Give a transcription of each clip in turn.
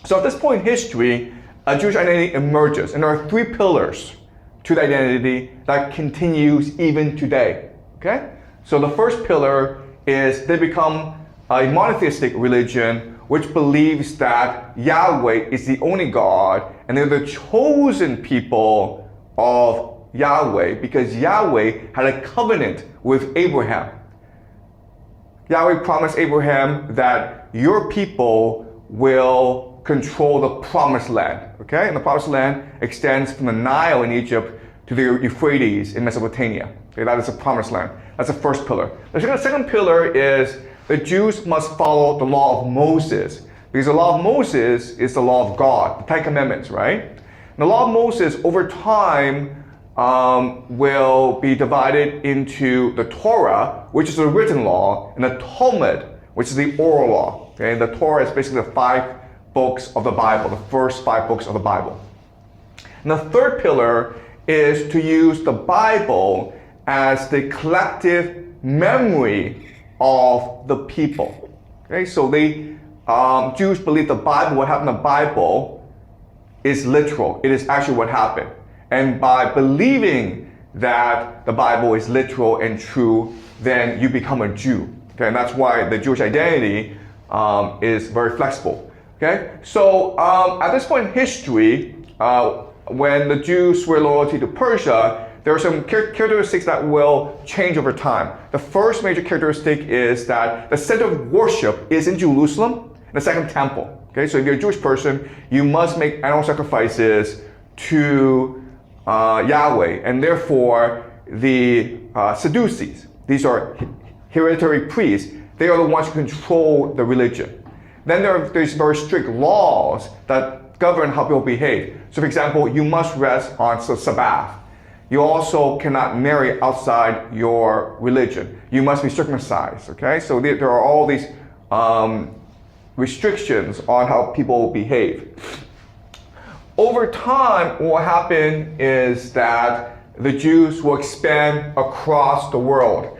So at this point in history, a Jewish identity emerges, and there are three pillars to the identity that continues even today. Okay? So the first pillar is they become a monotheistic religion which believes that Yahweh is the only God, and they're the chosen people of Yahweh because Yahweh had a covenant with Abraham. Yahweh promised Abraham that your people will control the promised land. Okay? And the promised land extends from the Nile in Egypt to the Euphrates in Mesopotamia. Okay? That is the promised land. That's the first pillar. The second pillar is the Jews must follow the law of Moses, because the law of Moses is the law of God, the Ten Commandments, right? And the law of Moses over time will be divided into the Torah, which is the written law, and the Talmud, which is the oral law. Okay? And the Torah is basically the 5 books of the Bible, the first 5 books of the Bible. And the third pillar is to use the Bible as the collective memory of the people. Okay, so the Jews believe the Bible, what happened in the Bible is literal. It is actually what happened. And by believing that the Bible is literal and true, then you become a Jew. Okay, and that's why the Jewish identity is very flexible. Okay, so at this point in history, when the Jews were loyalty to Persia, there are some characteristics that will change over time. The first major characteristic is that the center of worship is in Jerusalem, the second temple. Okay, so if you're a Jewish person, you must make animal sacrifices to Yahweh, and therefore the Sadducees, these are hereditary priests, they are the ones who control the religion. Then there's very strict laws that govern how people behave. So for example, you must rest on the Sabbath. You also cannot marry outside your religion. You must be circumcised, okay? So there are all these restrictions on how people behave. Over time, what will happen is that the Jews will expand across the world.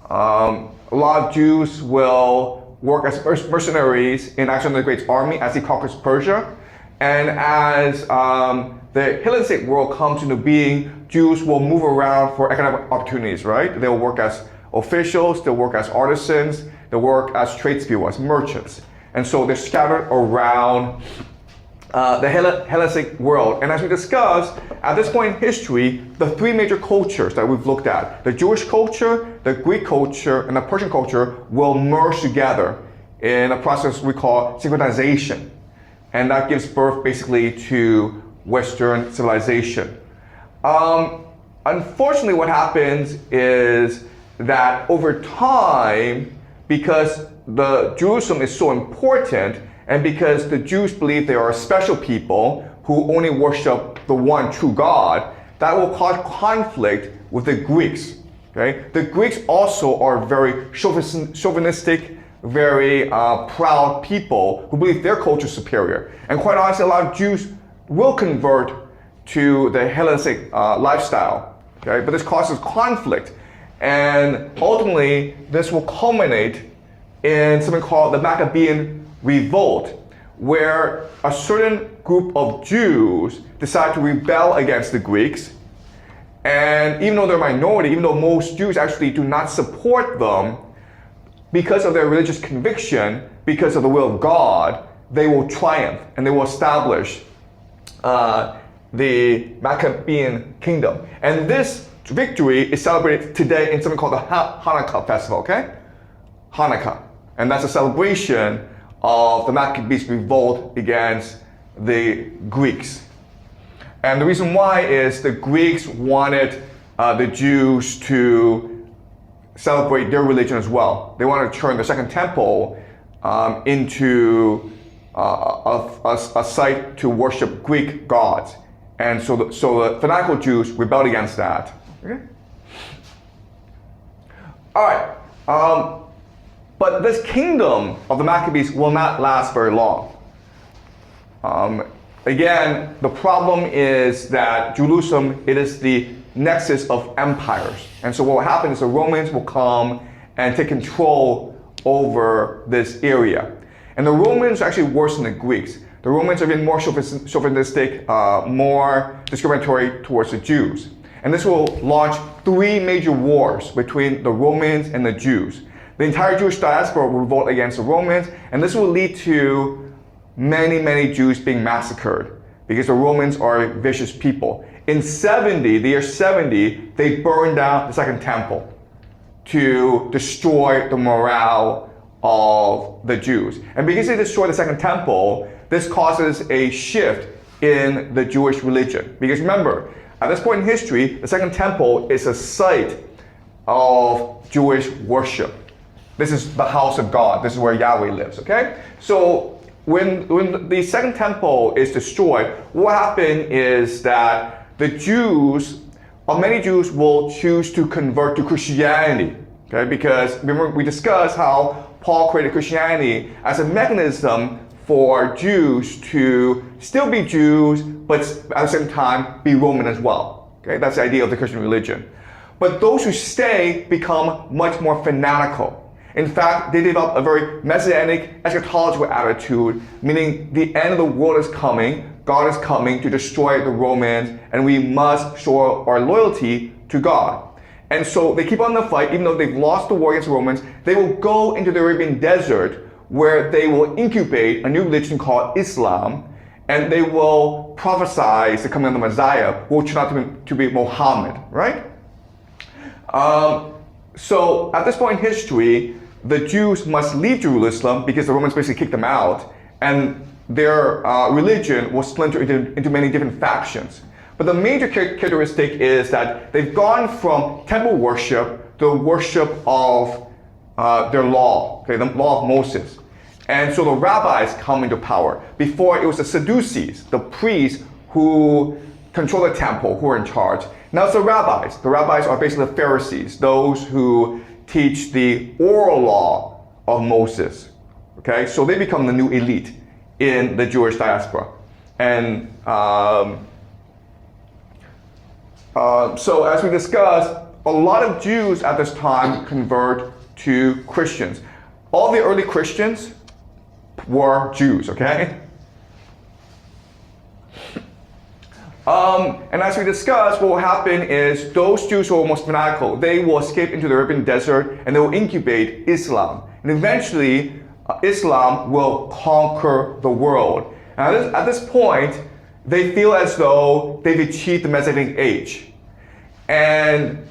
A lot of Jews will work as mercenaries in Alexander the Great's army as he conquers Persia. And as the Hellenistic world comes into being, Jews will move around for economic opportunities, right? They'll work as officials, they'll work as artisans, they'll work as tradespeople, as merchants. And so they're scattered around the Hellenistic world. And as we discussed, at this point in history, the 3 major cultures that we've looked at, the Jewish culture, the Greek culture, and the Persian culture will merge together in a process we call synchronization. And that gives birth basically to Western civilization. Unfortunately, what happens is that over time, because the Jerusalem is so important, and because the Jews believe they are a special people who only worship the one true God, that will cause conflict with the Greeks. Okay? The Greeks also are very chauvinistic, very proud people who believe their culture is superior. And quite honestly, a lot of Jews will convert to the Hellenistic lifestyle. Okay? But this causes conflict. And ultimately, this will culminate in something called the Maccabean Revolt, where a certain group of Jews decide to rebel against the Greeks. And even though they're a minority, even though most Jews actually do not support them, because of their religious conviction, because of the will of God, they will triumph and they will establish the Maccabean kingdom. And this victory is celebrated today in something called the Hanukkah festival, okay? Hanukkah. And that's a celebration of the Maccabees revolt against the Greeks. And the reason why is the Greeks wanted the Jews to celebrate their religion as well. They wanted to turn the Second Temple into a site to worship Greek gods. And so the fanatical Jews rebelled against that. Okay? All right. But this kingdom of the Maccabees will not last very long. Again, the problem is that Jerusalem, it is the nexus of empires. And so what will happen is the Romans will come and take control over this area. And the Romans are actually worse than the Greeks. The Romans are even more chauvinistic, more discriminatory towards the Jews. And this will launch 3 major wars between the Romans and the Jews. The entire Jewish diaspora will revolt against the Romans, and this will lead to many, many Jews being massacred because the Romans are vicious people. In the year 70, they burned down the Second Temple to destroy the morale of the Jews. And because they destroyed the Second Temple, this causes a shift in the Jewish religion. Because remember, at this point in history, the Second Temple is a site of Jewish worship. This is the house of God. This is where Yahweh lives, okay? So when the Second Temple is destroyed, what happened is that the Jews, or many Jews, will choose to convert to Christianity, okay? Because remember, we discussed how Paul created Christianity as a mechanism for Jews to still be Jews, but at the same time be Roman as well. Okay, that's the idea of the Christian religion. But those who stay become much more fanatical. In fact, they develop a very messianic eschatological attitude, meaning the end of the world is coming, God is coming to destroy the Romans, and we must show our loyalty to God. And so they keep on the fight, even though they've lost the war against the Romans. They will go into the Arabian desert, where they will incubate a new religion called Islam, and they will prophesy the coming of the Messiah, who will turn out to be Muhammad, right? So at this point in history, the Jews must leave Jerusalem because the Romans basically kicked them out, and their religion will splinter into many different factions. But the major characteristic is that they've gone from temple worship to worship of their law, okay, the law of Moses. And so the rabbis come into power. Before, it was the Sadducees, the priests who control the temple, who are in charge. Now it's the rabbis. The rabbis are basically the Pharisees, those who teach the oral law of Moses. Okay, so they become the new elite in the Jewish diaspora. And so as we discussed, a lot of Jews at this time convert to Christians. All the early Christians were Jews, okay? And as we discussed, what will happen is those Jews who are most fanatical, they will escape into the Arabian desert and they will incubate Islam. And eventually, Islam will conquer the world. Now, at this point, they feel as though they've achieved the Messianic age. And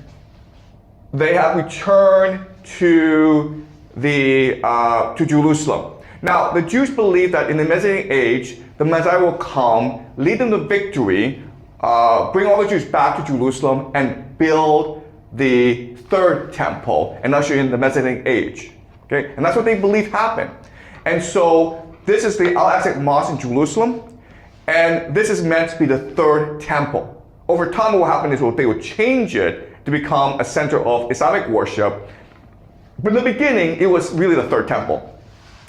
they have returned to Jerusalem. Now, the Jews believe that in the Messianic age, the Messiah will come, lead them to victory, bring all the Jews back to Jerusalem, and build the third temple and usher in the Messianic age. Okay, and that's what they believe happened. And so this is the Al-Aqsa Mosque in Jerusalem, and this is meant to be the third temple. Over time, what will happen is they will change it to become a center of Islamic worship. But in the beginning, it was really the third temple.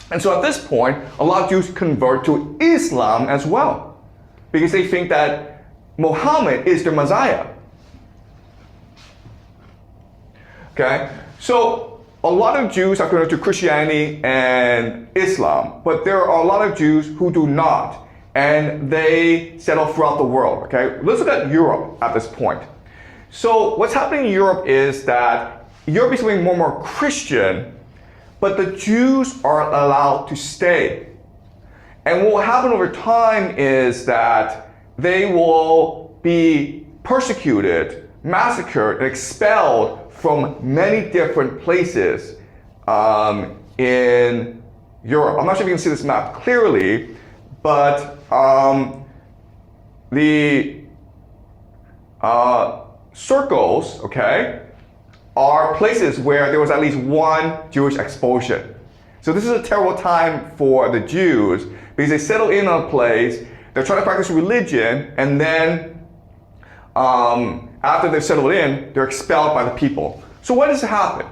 And so at this point, a lot of Jews convert to Islam as well, because they think that Muhammad is their Messiah. Okay, so a lot of Jews are converted to Christianity and Islam, but there are a lot of Jews who do not, and they settle throughout the world. Okay, let's look at Europe at this point. So what's happening in Europe is that Europe is becoming more and more Christian, but the Jews are allowed to stay. And what will happen over time is that they will be persecuted, massacred, and expelled from many different places in Europe. I'm not sure if you can see this map clearly, but the circles, okay, are places where there was at least one Jewish expulsion. So this is a terrible time for the Jews because they settle in on a place, they're trying to practice religion, and then after they've settled in, they're expelled by the people. So what does happen?